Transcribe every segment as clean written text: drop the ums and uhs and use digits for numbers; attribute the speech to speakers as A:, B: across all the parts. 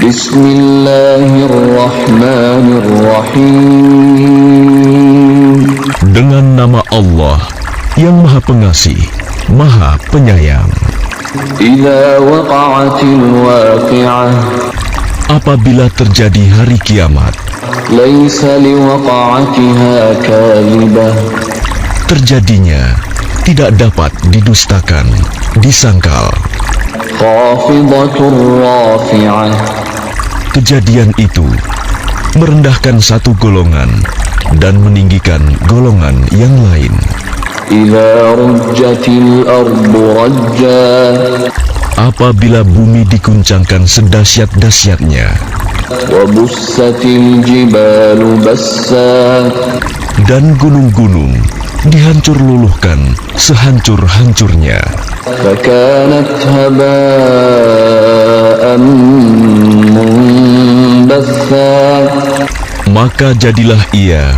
A: Bismillahirrahmanirrahim.
B: Dengan nama Allah yang Maha Pengasih, Maha Penyayang.
A: Idza waqa'atil waqi'ah.
B: Apabila terjadi hari kiamat,
A: Laisa liwaqa'atiha kadhibah.
B: terjadinya tidak dapat didustakan, disangkal.
A: Khafidatur rafi'ah.
B: Kejadian itu merendahkan satu golongan dan meninggikan golongan yang lain.
A: Idza rujjatil ardu rajja.
B: Apabila bumi diguncangkan sedahsyat-dahsyatnya
A: Wa bussatil jibalu bassa.
B: dan gunung-gunung dihancur luluhkan sehancur-hancurnya,
A: Fakanat haba'an munbatha.
B: maka jadilah ia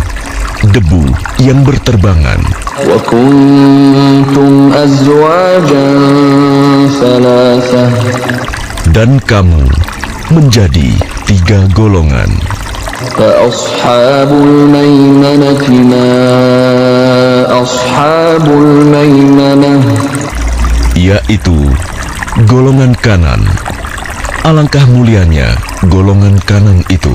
B: debu yang berterbangan.
A: Wa kuntum azwajan thalathah.
B: Dan kamu menjadi 3 golongan.
A: Fa ashabul maimanati ma ashabul maimanah.
B: Yaitu golongan kanan. Alangkah mulianya golongan kanan itu.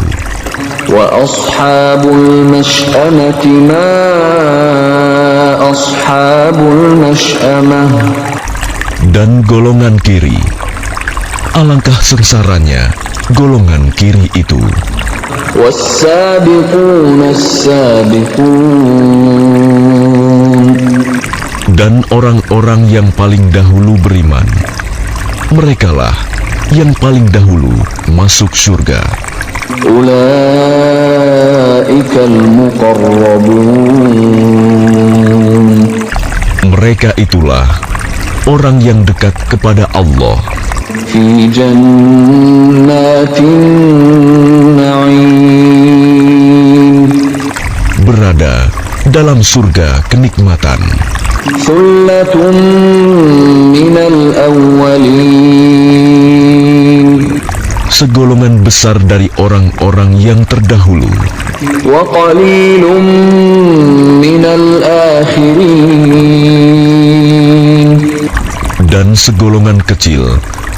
A: Wa ashabul mash'amati ma ashabul mash'amah.
B: Dan golongan kiri. Alangkah sengsaranya golongan kiri itu.
A: Was-sabiquna as-sabiqun.
B: Dan orang-orang yang paling dahulu beriman, merekalah yang paling dahulu masuk surga.
A: Ulaikal muqarrabun.
B: Mereka itulah orang yang dekat kepada Allah
A: Fi jannatin na'im.
B: berada dalam surga kenikmatan.
A: Thullatun minal awwalin.
B: Segolongan besar dari orang-orang yang terdahulu
A: Wa qalilun minal akhirin.
B: dan segolongan kecil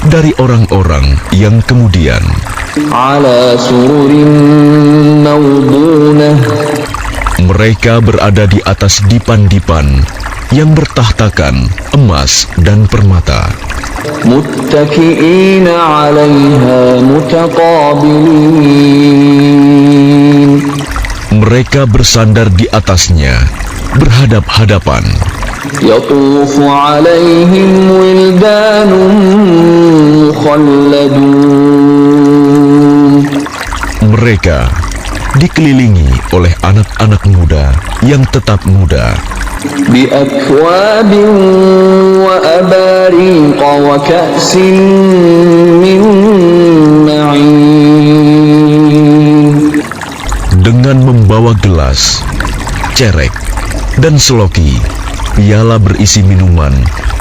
B: dari orang-orang yang kemudian.
A: Ala sururin mawdunah.
B: Mereka berada di atas dipan-dipan yang bertahtakan emas dan permata.
A: Muttaki'ina 'alaiha mutaqabilin.
B: Mereka bersandar di atasnya, berhadap-hadapan.
A: Yatufu 'alaihim wildanun mukhalladun.
B: Mereka dikelilingi oleh anak-anak muda yang tetap muda,
A: Bi akwabin wa abariqa wa ka'sin min ma'in.
B: dengan membawa gelas, cerek, dan seloki, piala berisi minuman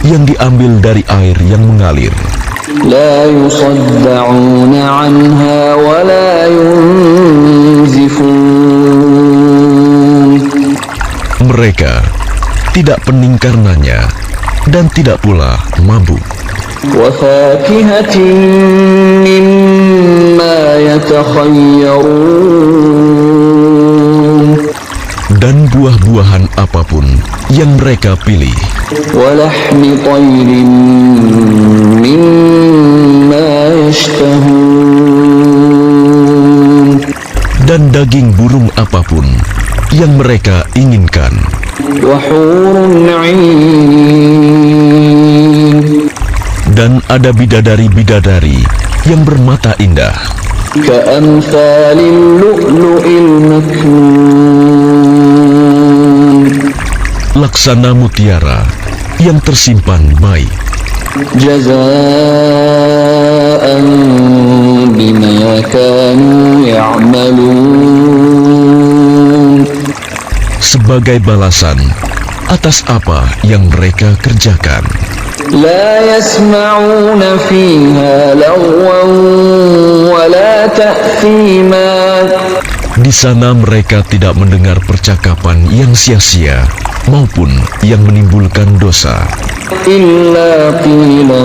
B: yang diambil dari air yang mengalir.
A: La yusadda'una 'anha wa la yunzifun.
B: Mereka tidak pening karenanya dan tidak pula mabuk.
A: Wa fakihatin mimma yatakhayyarun.
B: Dan buah-buahan apapun yang mereka pilih.
A: Wa lahmi tayrin mimma yashtahun.
B: Dan daging burung apapun yang mereka inginkan.
A: Wa hurun 'ain.
B: Dan ada bidadari-bidadari yang bermata indah,
A: Ka'amthalil lu'lu'il maknun.
B: laksana mutiara yang tersimpan baik.
A: Jazaan bima kanu ya'malun.
B: Sebagai balasan atas apa yang mereka kerjakan.
A: La yasma'una fiha lagwan wa la تأثيما
B: Di sana mereka tidak mendengar percakapan yang sia-sia maupun yang menimbulkan dosa,
A: إلا قيلا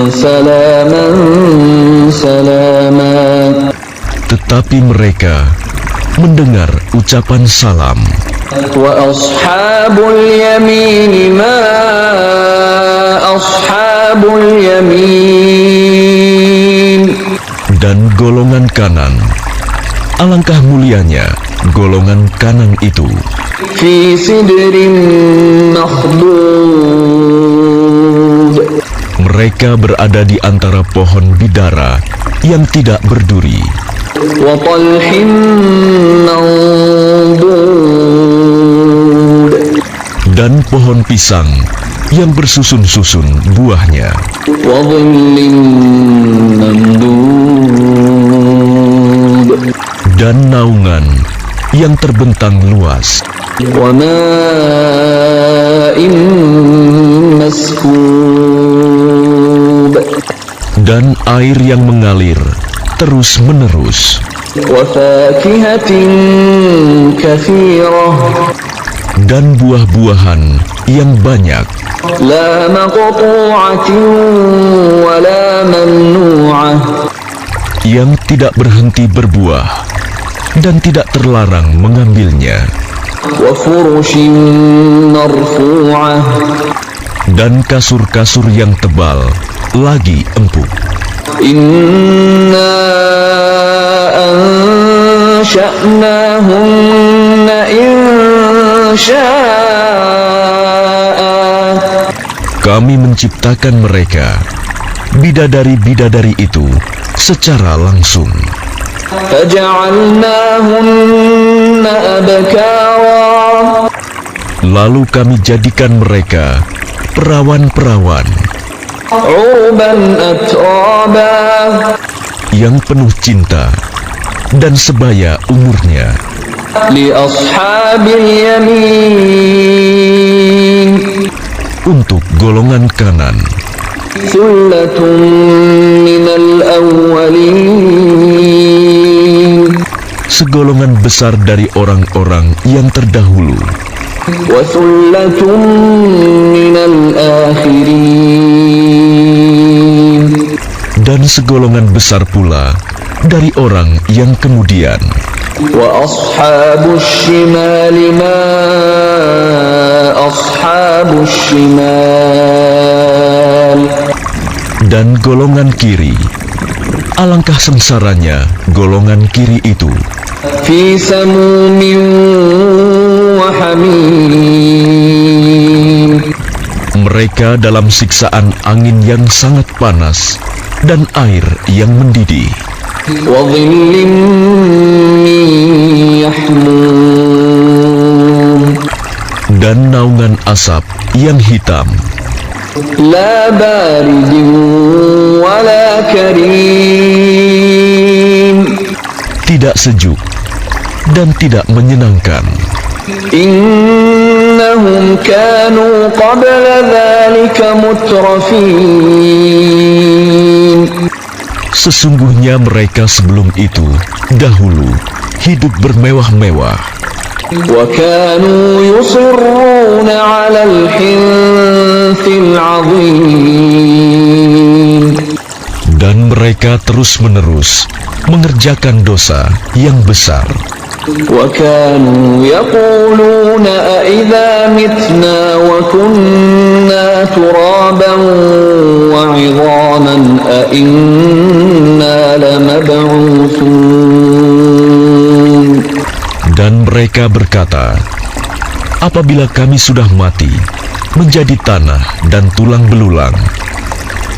A: سلاما سلاما
B: tetapi mereka mendengar ucapan salam.
A: وأصحاب اليمين ما أصحاب اليمين
B: Dan golongan kanan, alangkah mulianya golongan kanan itu,
A: في سدر مخضود
B: mereka berada di antara pohon bidara yang tidak berduri,
A: وطلح منضود
B: dan pohon pisang yang bersusun-susun buahnya,
A: وظل ممدود
B: dan naungan yang terbentang luas,
A: وماء مسكوب
B: dan air yang mengalir terus-menerus,
A: وفاكهة كثيرة
B: dan buah-buahan yang banyak,
A: لا مقطوعة ولا ممنوعة
B: yang tidak berhenti berbuah dan tidak terlarang mengambilnya,
A: وفرش مرفوعة
B: dan kasur-kasur yang tebal lagi empuk.
A: إنا أنشأناهن إنشاء
B: Kami menciptakan mereka, bidadari-bidadari itu, secara langsung.
A: فجعلناهن أبكارا
B: Lalu kami jadikan mereka perawan-perawan
A: عربا أترابا
B: yang penuh cinta dan sebaya umurnya
A: لأصحاب اليمين
B: untuk golongan kanan,
A: ثلة من الأولين
B: segolongan besar dari orang-orang yang terdahulu,
A: وثلة من الآخرين
B: dan segolongan besar pula dari orang yang kemudian.
A: وأصحاب الشمال ما أصحاب الشمال
B: Dan golongan kiri, alangkah sengsaranya golongan kiri itu,
A: في سموم وحميم
B: mereka dalam siksaan angin yang sangat panas dan air yang mendidih,
A: وظل من يحموم
B: dan naungan asap yang hitam,
A: لا بارد ولا كريم
B: tidak sejuk dan tidak menyenangkan.
A: إنهم كانوا قبل ذلك مترفين
B: Sesungguhnya mereka sebelum itu dahulu hidup bermewah-mewah,
A: وكانوا يصرون على الحنث العظيم
B: dan mereka terus-menerus mengerjakan dosa yang besar.
A: وكانوا يقولون أإذا متنا وكنا ترابا وعظاما أإنا لمبعوثون
B: Dan mereka berkata, apabila kami sudah mati, menjadi tanah dan tulang belulang,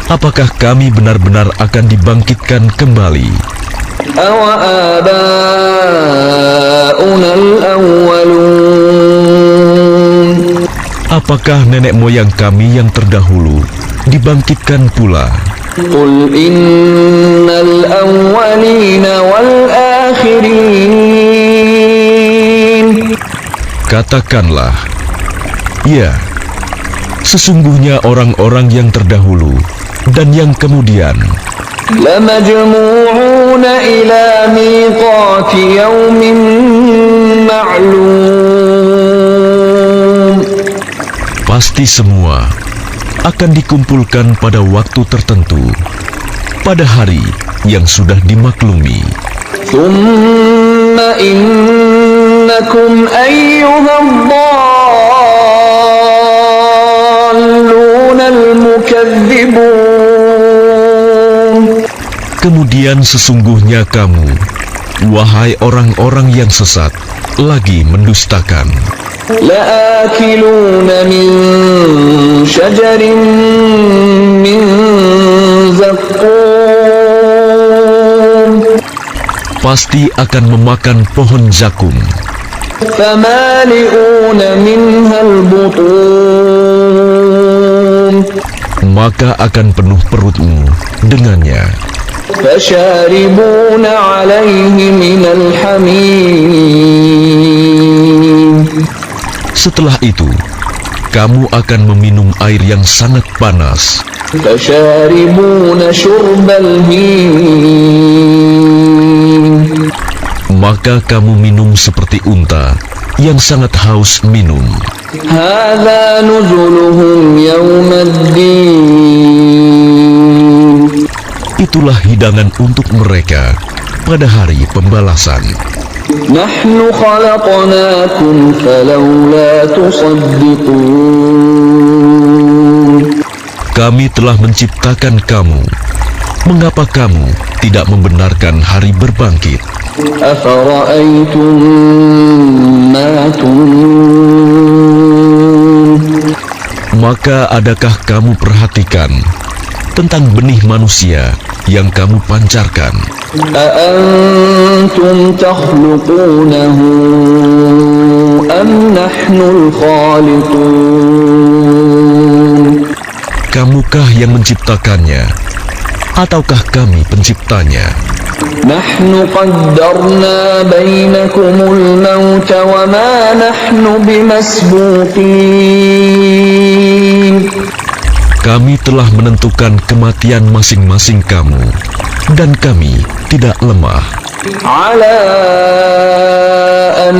B: apakah kami benar-benar akan dibangkitkan kembali?
A: أَوَآبَاؤُنَا الْأَوَّلُونَ
B: Apakah nenek moyang kami yang terdahulu dibangkitkan pula?
A: قُلْ إِنَّ الْأَوَّلِينَ وَالْآخِرِينَ
B: Katakanlah, ya, sesungguhnya orang-orang yang terdahulu dan yang kemudian
A: لَمَجْمُوعُونَ إلى ميقات يوم معلوم.
B: Pasti semua akan dikumpulkan pada waktu tertentu, pada hari yang sudah dimaklumi.
A: ثم إنكم أيها الضالون المكذبون.
B: Kemudian sesungguhnya kamu, wahai orang-orang yang sesat, lagi mendustakan.
A: لآكلون من شجر من زقوم.
B: Pasti akan memakan pohon zakum.
A: فمالئون منها البطون.
B: Maka akan penuh perutmu dengannya.
A: فشاربون عليه من الحميم.
B: Setelah itu, kamu akan meminum air yang sangat panas.
A: فشاربون شرب الهيم.
B: Maka kamu minum seperti unta yang sangat haus minum.
A: هذا نزلهم يوم الدين.
B: Itulah hidangan untuk mereka pada hari pembalasan.
A: نحن خلقناكم فلولا تصدقون.
B: Kami telah menciptakan kamu. Mengapa kamu tidak membenarkan hari berbangkit?
A: أفرأيتم ما تمنون.
B: Maka adakah kamu perhatikan tentang benih manusia yang kamu pancarkan?
A: أأنتم تخلقونه أم نحن الخالقون.
B: Kamukah yang menciptakannya, ataukah kami penciptanya?
A: نحن قدرنا بينكم الموت وما نحن بمسبوقين.
B: Kami telah menentukan kematian masing-masing kamu, dan kami tidak lemah
A: على أن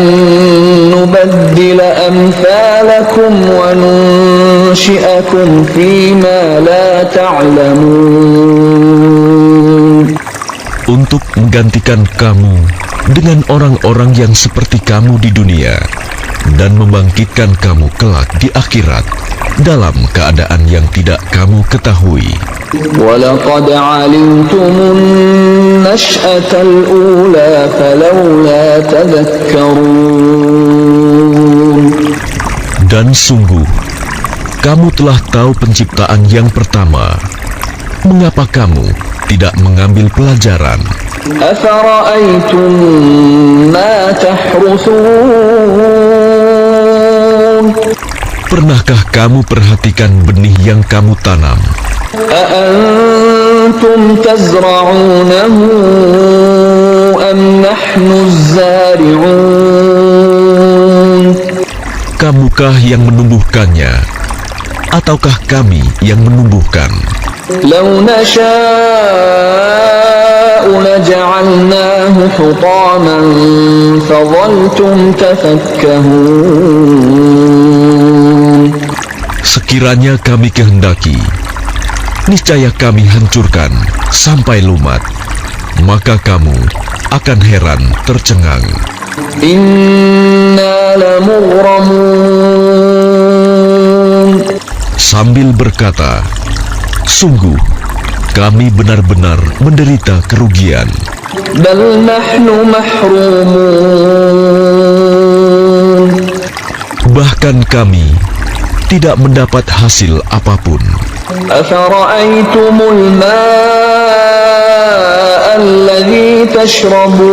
A: نبدل أمثالكم وننشئكم فيما لا تعلمون.
B: untuk menggantikan kamu dengan orang-orang yang seperti kamu di dunia dan membangkitkan kamu kelak di akhirat dalam keadaan yang tidak kamu ketahui.
A: وَلَقَدْ عَلِمْتُمُ النَّشْأَةَ الْأُولَى فَلَوْلَا تَذَكَّرُونَ.
B: Dan sungguh, kamu telah tahu penciptaan yang pertama. Mengapa kamu tidak mengambil pelajaran?
A: أَفَرَأَيْتُمْ مَا تَحْرُثُونَ.
B: Pernahkah kamu perhatikan benih yang kamu tanam?
A: أأنتم تزرعونه أم نحن الزارعون.
B: Kamukah yang menumbuhkannya, ataukah kami yang menumbuhkan?
A: لو نشاء لجعلناه حطاما فظلتم تفكهون.
B: Sekiranya kami kehendaki, niscaya kami hancurkan sampai lumat, maka kamu akan heran tercengang.
A: إنا لمغرمون.
B: Sambil berkata, sungguh kami benar-benar menderita kerugian.
A: بل نحن محرومون.
B: Bahkan kami tidak mendapat hasil apapun.
A: أفرأيتم الماء الذي تشربون.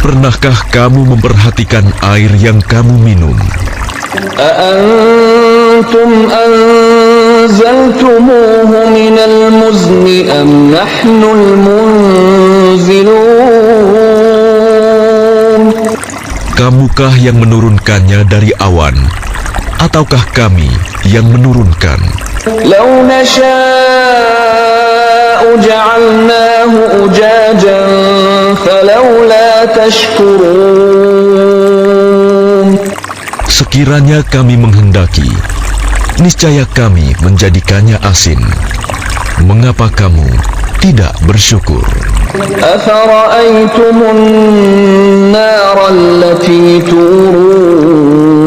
B: Pernahkah kamu memperhatikan air yang kamu minum?
A: أأنتم أنزلتموه من المزن أم نحن المنزلون.
B: Kamukah yang menurunkannya dari awan, ataukah kami yang menurunkan?
A: لو نشاء جعلناه أجاجا فلولا تشكرون.
B: Sekiranya kami menghendaki, niscaya kami menjadikannya asin. Mengapa kamu tidak bersyukur?
A: أفرأيتم النار التي تورون.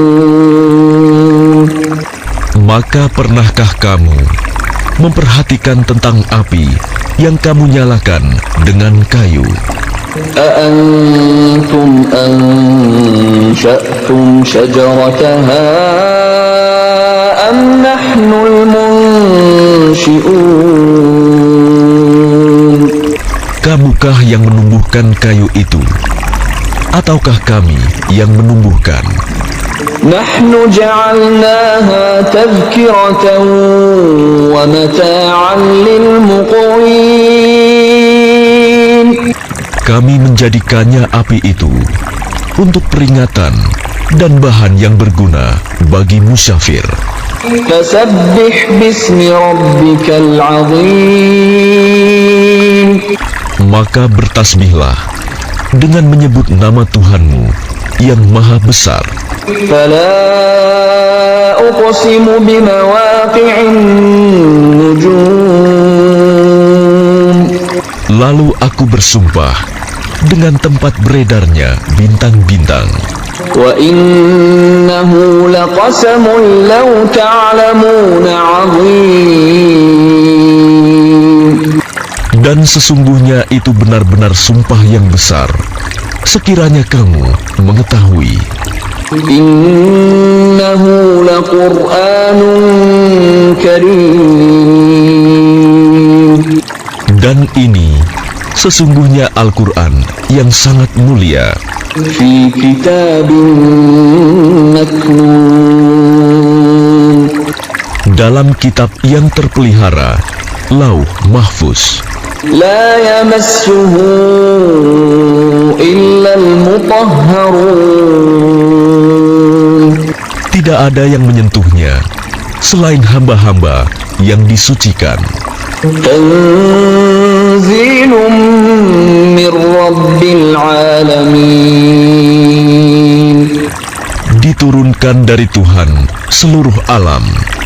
B: Maka pernahkah kamu memperhatikan tentang api yang kamu nyalakan dengan kayu?
A: أأنتم أنشأتم شجرتها أم نحن المنشئون.
B: Kamukah yang menumbuhkan kayu itu, ataukah kami yang menumbuhkan?
A: نحن جعلناها تذكرة ومتاعا للمقوين.
B: Kami menjadikannya api itu untuk peringatan dan bahan yang berguna bagi musyafir.
A: فسبح باسم ربك العظيم.
B: Maka bertasbihlah dengan menyebut nama Tuhanmu yang maha besar.
A: فلا أقسم بمواقع النجوم.
B: Lalu aku bersumpah dengan tempat beredarnya bintang-bintang.
A: وإنه لقسم لو تعلمون عظيم.
B: Dan sesungguhnya itu benar-benar sumpah yang besar, sekiranya kamu mengetahui.
A: إنه لقرآن كريم.
B: Dan ini sesungguhnya Al-Quran yang sangat mulia,
A: في كتاب مكنون.
B: dalam kitab yang terpelihara, Lauh Mahfuz.
A: لا يمسه إلا المطهرون.
B: Tidak ada yang menyentuhnya selain hamba-hamba yang disucikan.
A: تنزيل من رب العالمين.
B: Diturunkan dari Tuhan seluruh alam.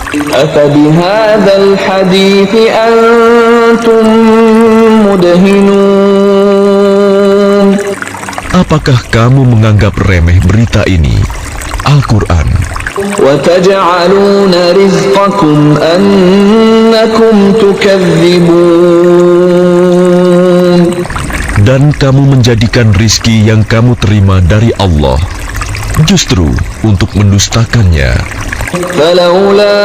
A: أفبهذا الحديث أنتم مدهنون.
B: Apakah kamu menganggap remeh berita ini, Al-Quran?
A: وتجعلون رزقكم أنكم تكذبون.
B: Dan kamu menjadikan rizki yang kamu terima dari Allah justru untuk mendustakannya.
A: فلولا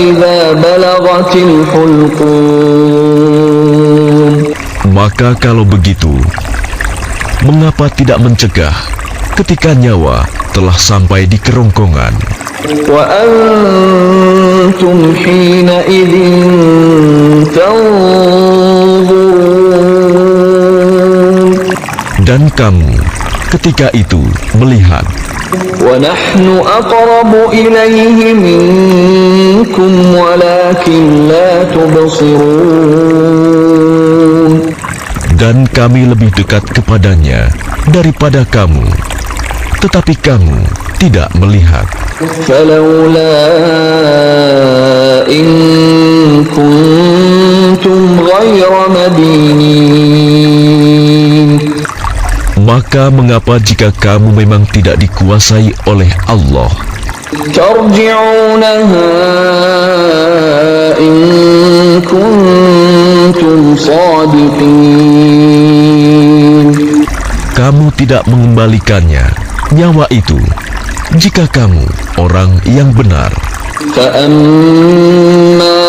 A: إذا بلغت الحلقوم.
B: Maka kalau begitu, mengapa tidak mencegah ketika nyawa telah sampai di kerongkongan?
A: وأنتم حينئذ تنظرون.
B: Dan kamu ketika itu melihat,
A: ونحن أقرب إليه منكم ولكن لا تبصرون.
B: dan kami lebih dekat kepadanya daripada kamu, tetapi kamu tidak melihat.
A: فلولا إن كنتم غير مدينين.
B: Maka mengapa jika kamu memang tidak dikuasai oleh Allah,
A: ترجعونها إن كنتم صادقين.
B: kamu tidak mengembalikannya, nyawa itu, jika kamu orang yang benar?
A: فأما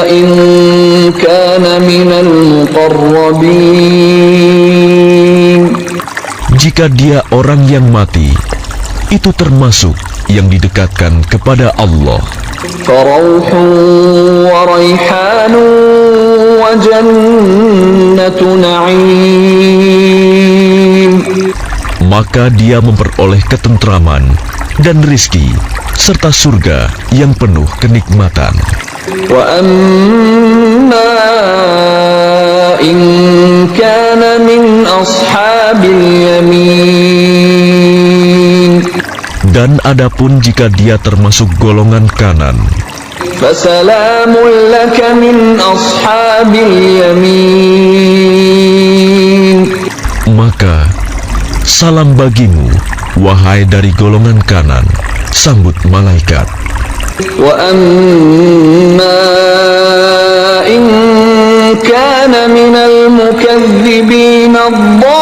A: إن كان من المقربين.
B: Jika dia orang yang mati, itu termasuk yang didekatkan kepada Allah.
A: فروح وريحان وجنة نعيم.
B: maka dia memperoleh ketentraman dan rizki serta surga yang penuh kenikmatan.
A: وأما إن كان من أصحاب اليمين
B: Dan adapun jika dia termasuk golongan kanan,
A: فسلام لك من أصحاب اليمين
B: maka salam bagimu, wahai dari golongan kanan, sambut malaikat.
A: وأما إن كان من المكذبين الضالين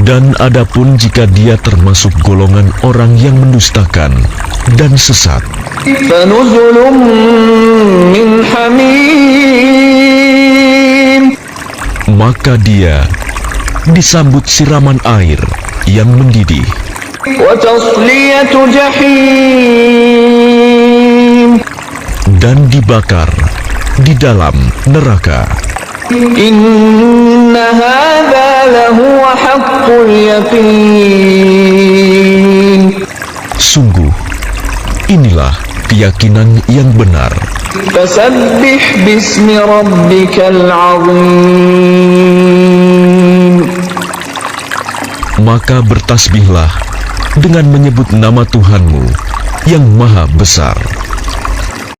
B: Dan adapun jika dia termasuk golongan orang yang mendustakan dan sesat,
A: فنزل من حميم
B: maka dia disambut siraman air yang mendidih
A: وتصلية جحيم
B: dan dibakar di dalam neraka.
A: إن هذا لهو حق اليقين
B: Sungguh, inilah keyakinan yang benar.
A: فسبح باسم ربك العظيم
B: Maka bertasbihlah dengan menyebut nama Tuhanmu yang maha besar.